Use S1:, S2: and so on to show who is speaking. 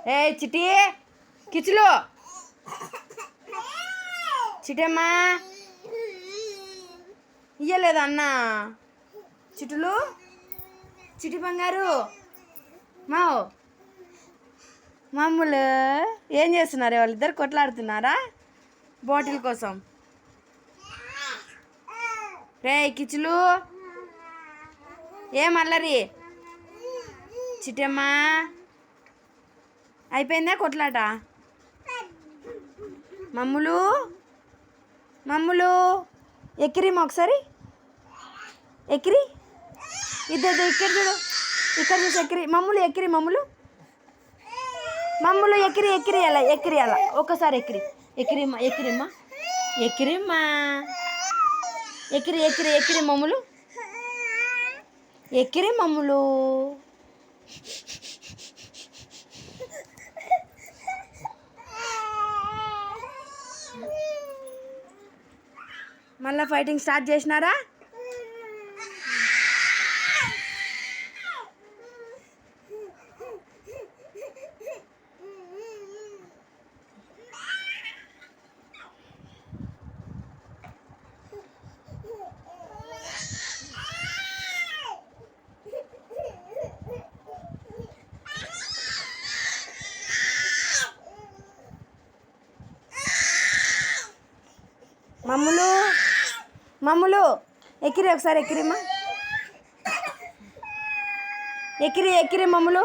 S1: ఏ చిటి కిచులు చిటమ్మా ఇయ్యలేదు అన్న చిటులు చిటి బంగారు మావు మామూలు ఏం చేస్తున్నారు వాళ్ళిద్దరు కొట్లాడుతున్నారా బాటిల్ కోసం రే కిచులు ఏం అల్లరి చిటమ్మా అయిపోయిందా కొట్లాట మమ్ములు మమ్ములు ఎక్కిరిమా ఒకసారి ఎక్కిరి ఇద్దరు ఇక్కడ చూడు ఇక్కడ చూసి ఎక్కిరి మమ్ములు ఎక్కిరి మమ్ములు మమ్ములు ఎక్కిరి ఎక్కిరి అలా ఎక్కిరి అలా ఒకసారి ఎక్కిరి ఎక్కిరిమ్మా ఎక్కిరిమ్మా ఎక్కిరిమ్మా ఎక్కిరి ఎక్కిరి ఎక్కిరి మమ్ములు ఎక్కిరి మమ్ములు మళ్ళీ ఫైటింగ్ స్టార్ట్ చేసినారా మమ్ములు మమ్ములు ఎక్కిరి ఒకసారి ఎక్కిరిమ్మా ఎక్కిరి ఎక్కిరి మమ్ములు